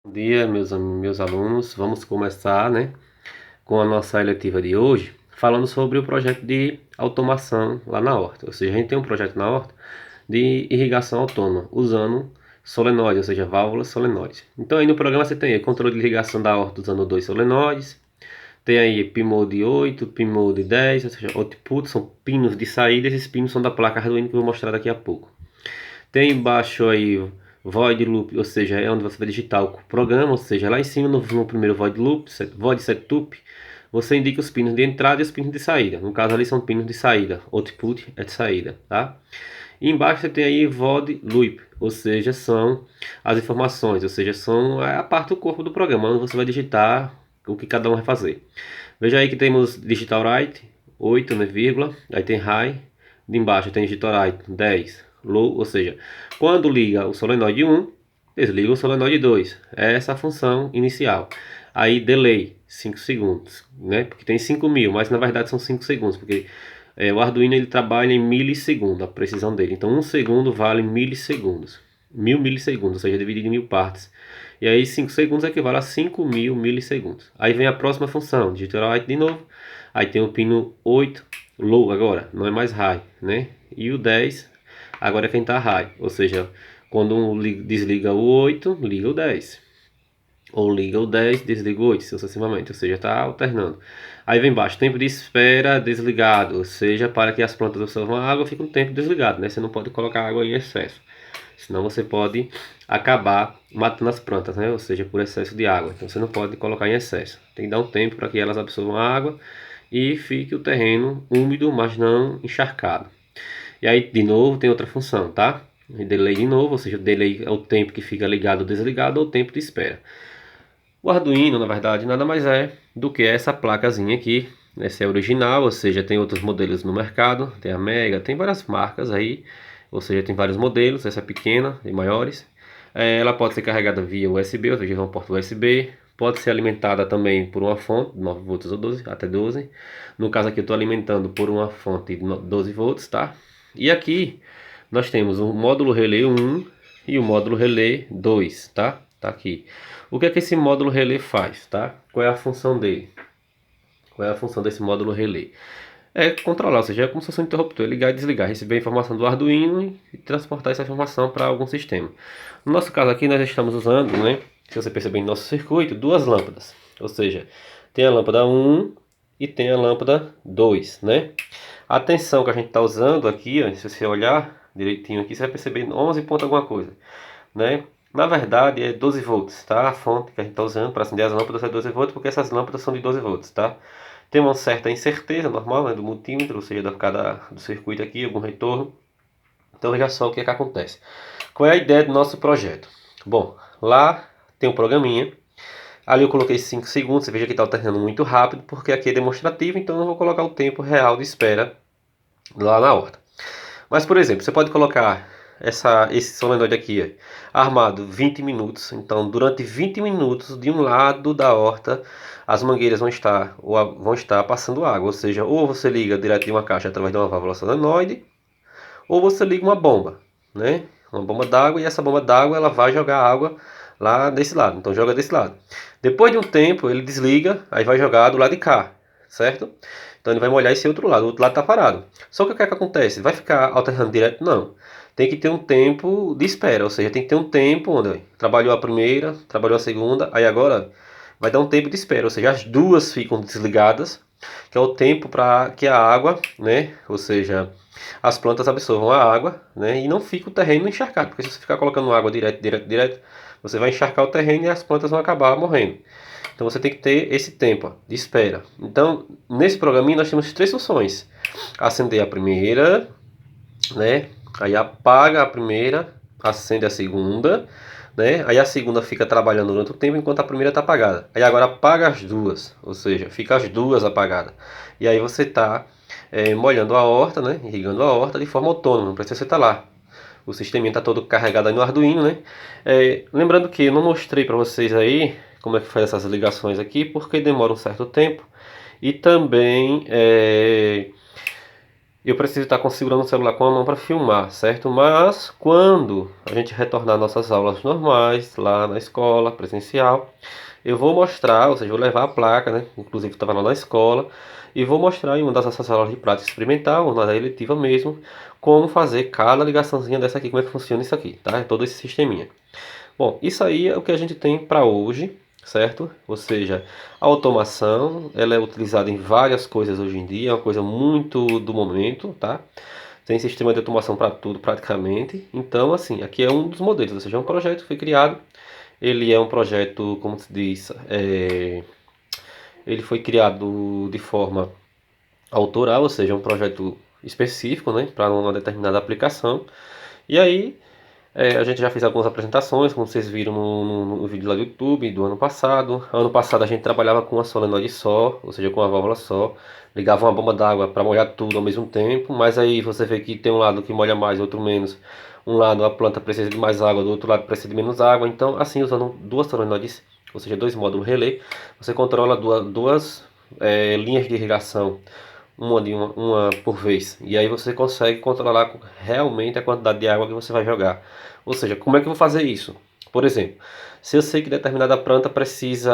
Bom dia, meus alunos. Vamos começar, com a nossa eletiva de hoje, falando sobre o projeto de automação lá na horta. Ou seja, a gente tem um projeto na horta de irrigação autônoma, usando solenoides, ou seja, válvulas solenoides. Então aí no programa você tem aí, controle de irrigação da horta usando dois solenoides, tem aí P-Mode 8, P-Mode 10, ou seja, output, são pinos de saída, esses pinos são da placa Arduino que eu vou mostrar daqui a pouco. Tem embaixo aí void loop, ou seja, é onde você vai digitar o programa, ou seja, lá em cima no primeiro void loop, void setup, você indica os pinos de entrada e os pinos de saída. No caso ali são pinos de saída, output é de saída, tá? E embaixo você tem aí void loop, ou seja, são as informações, ou seja, são a parte do corpo do programa, onde você vai digitar o que cada um vai fazer. Veja aí que temos digital write 8, né, vírgula, aí tem high, de embaixo tem digital write 10, low, ou seja, quando liga o solenoide 1, desliga o solenoide 2. É essa a função inicial. Aí delay 5 segundos, né? Porque tem 5.000, mas na verdade são 5 segundos, porque o Arduino ele trabalha em milissegundo, a precisão dele. Então 1 segundo vale milissegundos. 1.000 milissegundos, ou seja, dividido em 1.000 partes. E aí 5 segundos equivale a 5.000 milissegundos. Aí vem a próxima função, digital write de novo. Aí tem o pino 8, low agora, não é mais high, né? E o 10, agora é quem está high. Ou seja, quando um desliga o 8, liga o 10. Ou liga o 10, desliga o 8, sucessivamente. Ou seja, está alternando. Aí vem embaixo, tempo de espera desligado. Ou seja, para que as plantas absorvam a água, fica um tempo desligado, né? Você não pode colocar água em excesso. Senão você pode acabar matando as plantas, né? Ou seja, por excesso de água. Então você não pode colocar em excesso. Tem que dar um tempo para que elas absorvam a água e fique o terreno úmido, mas não encharcado. E aí, de novo, tem outra função, tá? Delay de novo, ou seja, o delay é o tempo que fica ligado ou desligado ou o tempo de espera. O Arduino, na verdade, nada mais é do que essa placazinha aqui. Essa é a original, ou seja, tem outros modelos no mercado, tem a Mega, tem várias marcas aí, ou seja, tem vários modelos, essa é pequena e maiores. Ela pode ser carregada via USB, ou seja, uma porta USB, pode ser alimentada também por uma fonte, 9 volts ou 12, até 12. No caso aqui eu estou alimentando por uma fonte de 12 volts, tá? E aqui nós temos o módulo relé 1 e o módulo relé 2, tá? Tá aqui. O que é que esse módulo relé faz, tá? Qual é a função dele? Qual é a função desse módulo relé? É controlar, ou seja, é como se fosse um interruptor, ligar e desligar, receber a informação do Arduino e transportar essa informação para algum sistema. No nosso caso aqui nós estamos usando, né, se você perceber no nosso circuito, duas lâmpadas. Ou seja, tem a lâmpada 1 e tem a lâmpada 2, né? A tensão que a gente está usando aqui, ó, se você olhar direitinho aqui, você vai perceber 11 ponto alguma coisa, né? Na verdade é 12 volts, tá? A fonte que a gente está usando para acender as lâmpadas é 12 volts, porque essas lâmpadas são de 12 volts, tá? Tem uma certa incerteza normal, né, do multímetro, ou seja, do circuito aqui, algum retorno. Então veja só o que é que acontece. Qual é a ideia do nosso projeto? Bom, lá tem um programinha. Ali eu coloquei 5 segundos, você veja que está alternando muito rápido, porque aqui é demonstrativo, então eu não vou colocar o tempo real de espera lá na horta. Mas, por exemplo, você pode colocar esse solenoide aqui armado 20 minutos. Então, durante 20 minutos, de um lado da horta, as mangueiras vão estar passando água. Ou seja, ou você liga direto de uma caixa através de uma válvula solenoide, ou você liga uma bomba, né? Uma bomba d'água, e essa bomba d'água ela vai jogar água lá desse lado. Então, joga desse lado. Depois de um tempo, ele desliga, aí vai jogar do lado de cá, certo? Então ele vai molhar esse outro lado, o outro lado está parado. Só que o que é que acontece? Vai ficar alternando direto? Não. Tem que ter um tempo de espera, ou seja, tem que ter um tempo onde trabalhou a primeira, trabalhou a segunda, aí agora vai dar um tempo de espera, ou seja, as duas ficam desligadas, que é o tempo para que a água, né, ou seja, as plantas absorvam a água, né, e não fica o terreno encharcado, porque se você ficar colocando água direto, você vai encharcar o terreno e as plantas vão acabar morrendo. Então você tem que ter esse tempo de espera. Então, nesse programinha nós temos três funções. Acender a primeira, né? Aí apaga a primeira, acende a segunda, né? Aí a segunda fica trabalhando durante o tempo enquanto a primeira está apagada. Aí agora apaga as duas, ou seja, fica as duas apagadas. E aí você está molhando a horta, né? Irrigando a horta de forma autônoma, não precisa você estar lá. O sisteminha está todo carregado aí no Arduino, né? Lembrando que eu não mostrei para vocês aí como é que faz essas ligações aqui, porque demora um certo tempo. E também eu preciso estar configurando o celular com a mão para filmar, certo? Mas quando a gente retornar nossas aulas normais, lá na escola, presencial, eu vou mostrar, ou seja, vou levar a placa, né? Inclusive estava lá na escola, e vou mostrar em uma das nossas aulas de prática experimental, ou na eletiva mesmo, como fazer cada ligaçãozinha dessa aqui, como é que funciona isso aqui, tá? Todo esse sisteminha. Bom, isso aí é o que a gente tem para hoje, certo? Ou seja, a automação, ela é utilizada em várias coisas hoje em dia, é uma coisa muito do momento, tá? Tem sistema de automação para tudo praticamente. Então, assim, aqui é um dos modelos, ou seja, é um projeto que foi criado. Ele é um projeto, como se diz, ele foi criado de forma autoral, ou seja, é um projeto específico, né, para uma determinada aplicação. E aí a gente já fez algumas apresentações, como vocês viram no vídeo lá do YouTube do ano passado. Ano passado a gente trabalhava com uma solenoide só, ou seja, com uma válvula só. Ligava uma bomba d'água para molhar tudo ao mesmo tempo, mas aí você vê que tem um lado que molha mais, outro menos. Um lado a planta precisa de mais água, do outro lado precisa de menos água. Então, assim, usando duas solenoides, ou seja, dois módulos relé, você controla duas linhas de irrigação uma por vez. E aí você consegue controlar realmente a quantidade de água que você vai jogar. Ou seja, como é que eu vou fazer isso? Por exemplo, se eu sei que determinada planta precisa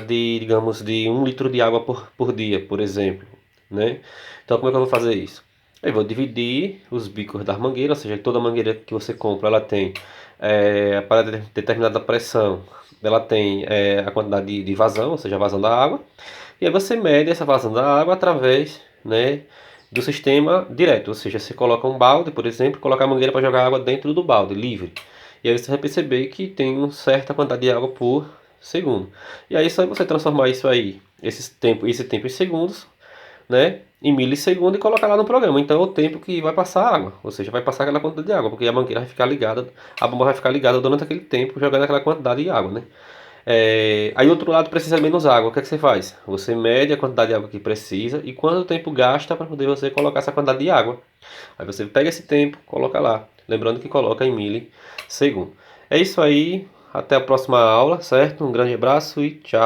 de, digamos, de 1 litro de água por dia, por exemplo, né? Então como é que eu vou fazer isso? Eu vou dividir os bicos da mangueira, ou seja, toda mangueira que você compra, ela tem para determinada pressão, ela tem a quantidade de vazão, ou seja, a vazão da água. E aí você mede essa vazão da água através, né, do sistema direto, ou seja, você coloca um balde, por exemplo, coloca a mangueira para jogar água dentro do balde, livre. E aí você vai perceber que tem uma certa quantidade de água por segundo. E aí só você transformar isso aí, esse tempo em segundos, né, em milissegundos e colocar lá no programa. Então é o tempo que vai passar a água, ou seja, vai passar aquela quantidade de água, porque a mangueira vai ficar ligada, a bomba vai ficar ligada durante aquele tempo, jogando aquela quantidade de água, né? Aí outro lado precisa de menos água. O que é que você faz? Você mede a quantidade de água que precisa e quanto tempo gasta para poder você colocar essa quantidade de água. Aí você pega esse tempo, coloca lá. Lembrando que coloca em milissegundo. É isso aí. Até a próxima aula, certo? Um grande abraço e tchau.